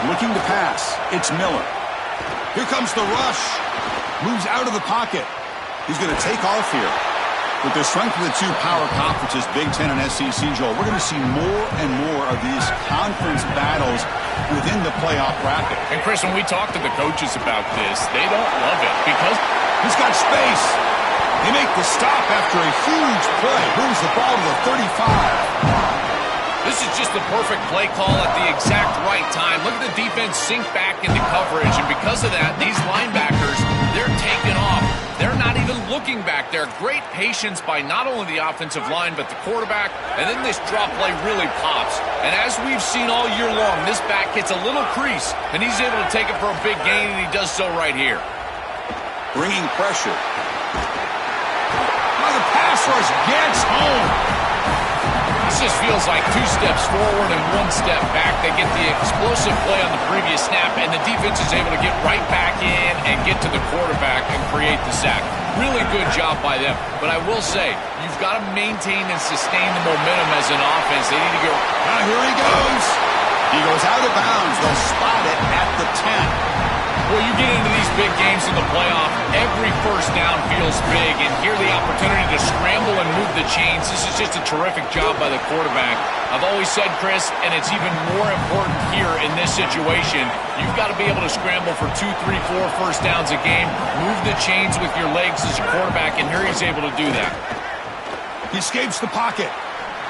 Looking to pass. It's Miller. Here comes the rush. Moves out of the pocket. He's going to take off here. With the strength of the two power conferences, Big Ten and SEC, Joel, we're going to see more and more of these conference battles within the playoff bracket. And, Chris, when we talk to the coaches about this, they don't love it because he's got space. They make the stop after a huge play. Moves the ball to the 35. This is just the perfect play call at the exact right time. Look at the defense sink back into coverage, and because of that, these linebackers, they're taking off. They're not even looking back there. Great patience by not only the offensive line, but the quarterback, and then this drop play really pops. And as we've seen all year long, this back gets a little crease, and he's able to take it for a big gain, and he does so right here. Bringing pressure. Now the pass rush gets home. This just feels like 2 steps forward and 1 step back. They get the explosive play on the previous snap, and the defense is able to get right back in and get to the quarterback and create the sack. Really good job by them. But I will say, you've got to maintain and sustain the momentum as an offense. They need to go. Now here he goes. He goes out of bounds. They'll spot it at the 10. Well, you get into these big games in the playoff, every first down feels big, and here the opportunity to scramble and move the chains. This is just a terrific job by the quarterback. I've always said, Chris, and it's even more important here in this situation, you've got to be able to scramble for 2, 3, 4 first downs a game, move the chains with your legs as a quarterback, and here he's able to do that. He escapes the pocket,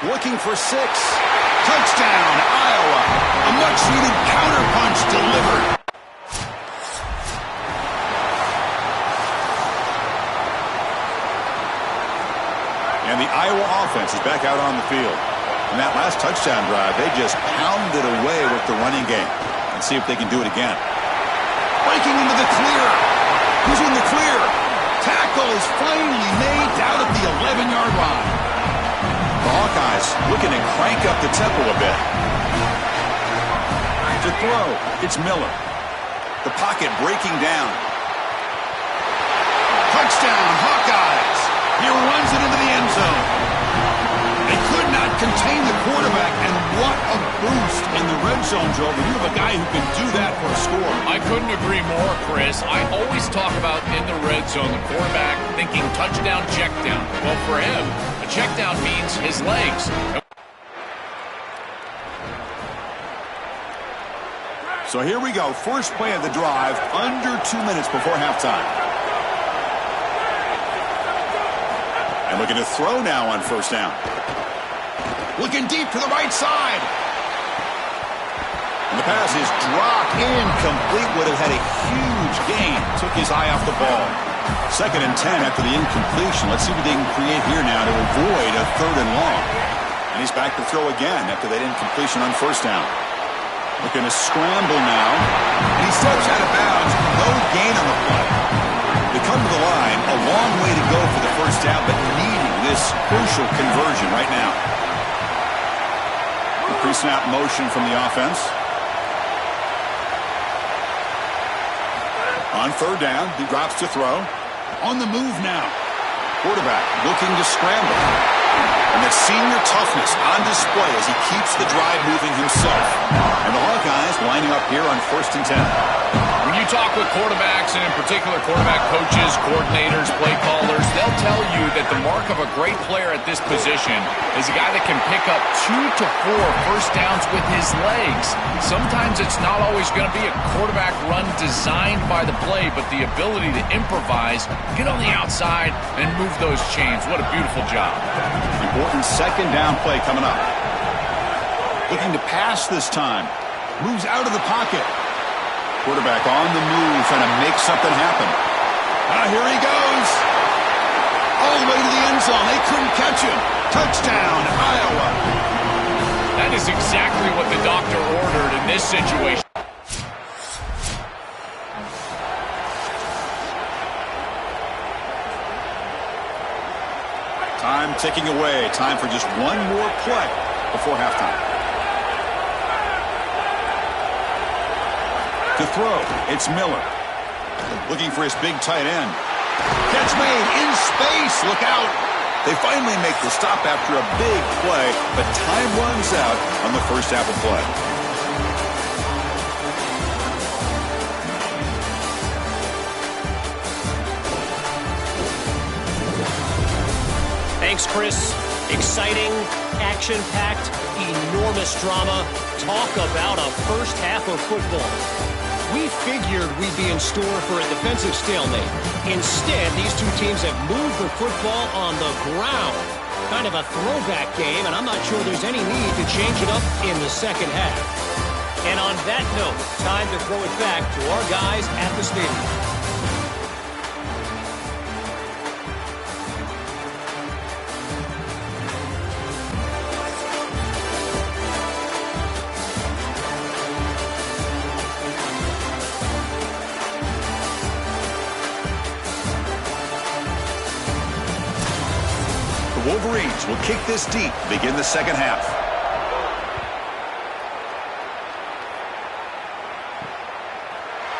looking for 6. Touchdown, Iowa. A much-needed counterpunch delivered. And the Iowa offense is back out on the field. In that last touchdown drive, they just pounded away with the running game. Let's see if they can do it again. Breaking into the clear. Who's in the clear? Tackle is finally made out at the 11-yard line. The Hawkeyes looking to crank up the tempo a bit. To throw, it's Miller. The pocket breaking down. Touchdown, Hawkeyes. He runs it into the end zone. They could not contain the quarterback, and what a boost in the red zone, Joe. When you have a guy who can do that for a score. I couldn't agree more, Chris. I always talk about in the red zone, the quarterback thinking touchdown, check down. Well, for him, a check down means his legs. So here we go. First play of the drive, under 2 minutes before halftime. And looking to throw now on first down. Looking deep to the right side. And the pass is dropped incomplete. Would have had a huge gain. Took his eye off the ball. 2nd and 10 after the incompletion. Let's see what they can create here now to avoid a 3rd and long. And he's back to throw again after that incompletion on first down. Looking to scramble now. And he steps out of bounds. No gain on the play. They come to the line, a long way to go for the first down, but needing this crucial conversion right now. The pre-snap motion from the offense. On 3rd down, he drops to throw. On the move now. Quarterback looking to scramble. And that senior toughness on display as he keeps the drive moving himself. And the Hawkeyes lining up here on 1st and 10. When you talk with quarterbacks, and in particular quarterback coaches, coordinators, play callers, they'll tell you that the mark of a great player at this position is a guy that can pick up 2 to 4 first downs with his legs. Sometimes it's not always going to be a quarterback run designed by the play, but the ability to improvise, get on the outside, and move those chains. What a beautiful job. Important 2nd down play coming up. Looking to pass this time. Moves out of the pocket. Quarterback on the move, trying to make something happen. Here he goes. All the way to the end zone. They couldn't catch him. Touchdown, Iowa. That is exactly what the doctor ordered in this situation. Time ticking away. Time for just one more play before halftime. To throw, it's Miller. Looking for his big tight end. Catch made in space. Look out. They finally make the stop after a big play, but time runs out on the first half of play. Thanks, Chris. Exciting, action-packed, enormous drama. Talk about a first half of football. We figured we'd be in store for a defensive stalemate. Instead, these two teams have moved the football on the ground. Kind of a throwback game, and I'm not sure there's any need to change it up in the second half. And on that note, time to throw it back to our guys at the stadium. Wolverines will kick this deep to begin the second half.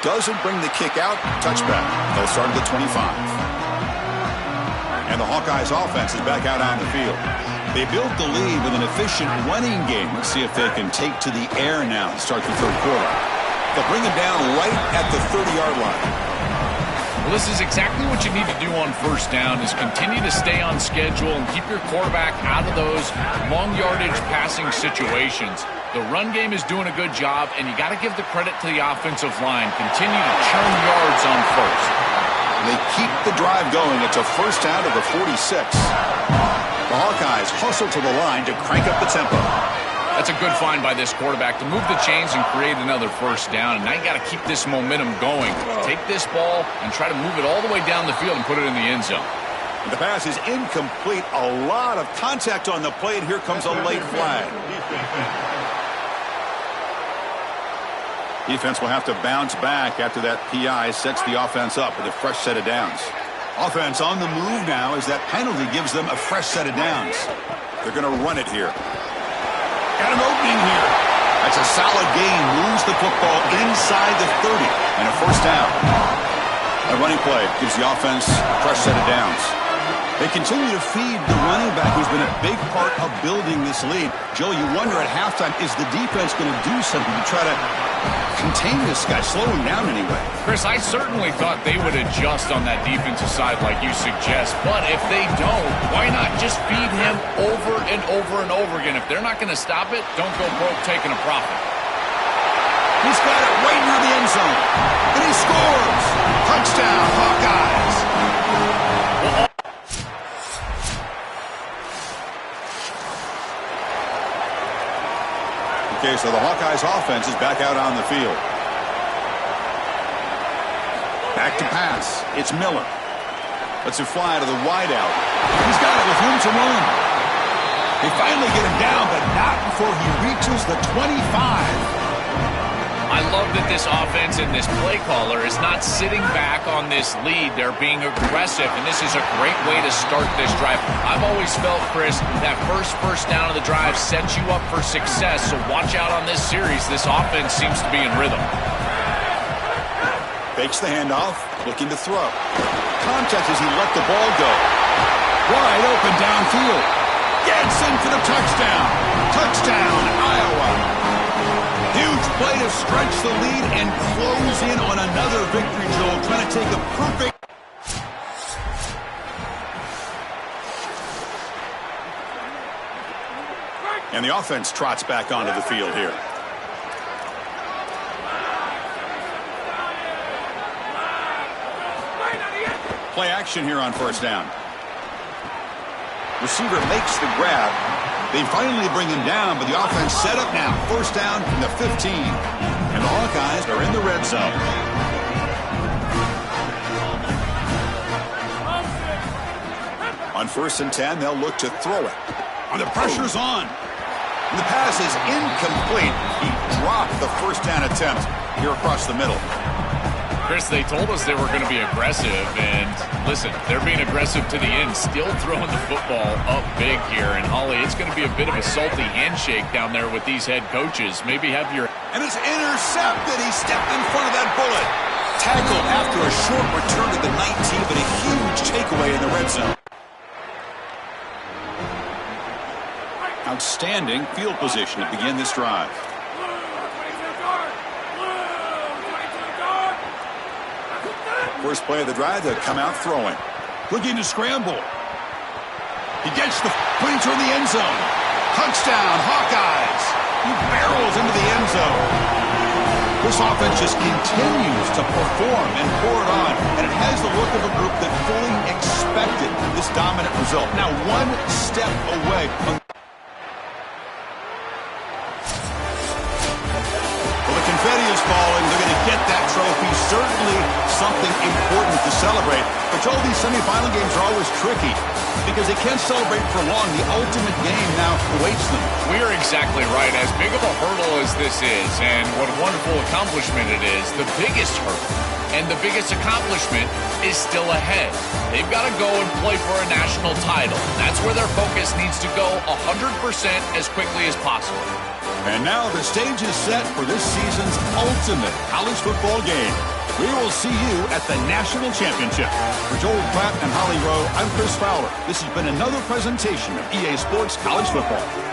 Doesn't bring the kick out. Touchback. They'll start at the 25. And the Hawkeyes offense is back out on the field. They built the lead with an efficient running game. Let's see if they can take to the air now to start the third quarter. They'll bring it down right at the 30-yard line. Well, this is exactly what you need to do on first down is continue to stay on schedule and keep your quarterback out of those long yardage passing situations. The run game is doing a good job, and you got to give the credit to the offensive line. Continue to churn yards on first. They keep the drive going. It's a first down to the 46. The Hawkeyes hustle to the line to crank up the tempo. That's a good find by this quarterback to move the chains and create another first down. And now you got to keep this momentum going. Take this ball and try to move it all the way down the field and put it in the end zone. And the pass is incomplete. A lot of contact on the play, and here comes a late flag. Defense will have to bounce back after that PI sets the offense up with a fresh set of downs. Offense on the move now as that penalty gives them a fresh set of downs. They're going to run it here. Got an opening here. That's a solid gain. Moves the football inside the 30 and a first down. A running play gives the offense a fresh set of downs. They continue to feed the running back who's been a big part of building this lead. Joe, you wonder at halftime, is the defense going to do something to try to contain this guy, slow him down anyway? Chris, I certainly thought they would adjust on that defensive side like you suggest, but if they don't, why not just feed him over and over and over again? If they're not going to stop it, don't go broke taking a profit. He's got it right near the end zone, and he scores! Touchdown, Hawkeyes! Okay, so the Hawkeyes offense is back out on the field. Back to pass. It's Miller. Lets it fly to the wideout. He's got it with room to run. They finally get him down, but not before he reaches the 25. I love that this offense and this play caller is not sitting back on this lead. They're being aggressive, and this is a great way to start this drive. I've always felt, Chris, that first down of the drive sets you up for success, so watch out on this series. This offense seems to be in rhythm. Fakes the handoff, looking to throw. Contact as he let the ball go. Wide open downfield. Gets in for the touchdown. Touchdown, Iowa. Huge play to stretch the lead and close in on another victory, Joel. Trying to take a perfect... And the offense trots back onto the field here. Play action here on first down. Receiver makes the grab. They finally bring him down, but the offense set up now. First down from the 15. And the Hawkeyes are in the red zone. On 1st and 10, they'll look to throw it. And the pressure's on. And the pass is incomplete. He dropped the first down attempt here across the middle. Chris, they told us they were going to be aggressive, and listen, they're being aggressive to the end, still throwing the football up big here. And, Holly, it's going to be a bit of a salty handshake down there with these head coaches. Maybe have your... And it's intercepted. He stepped in front of that bullet. Tackled after a short return to the 19, but a huge takeaway in the red zone. Outstanding field position to begin this drive. First play of the drive, they'll come out throwing. Looking to scramble. He gets the preacher in the end zone. Touchdown, Hawkeyes. He barrels into the end zone. This offense just continues to perform and pour it on, and it has the look of a group that fully expected this dominant result. Now one step away. Well, the confetti is falling. They're going to get that trophy. Certainly something important to celebrate. But Joel, these semifinal games are always tricky because they can't celebrate for long. The ultimate game now awaits them. We are exactly right. As big of a hurdle as this is, and what a wonderful accomplishment it is, the biggest hurdle and the biggest accomplishment is still ahead. They've got to go and play for a national title. That's where their focus needs to go 100% as quickly as possible. And now the stage is set for this season's ultimate college football game. We will see you at the National Championship. For Joel Pratt and Holly Rowe, I'm Chris Fowler. This has been another presentation of EA Sports College Football.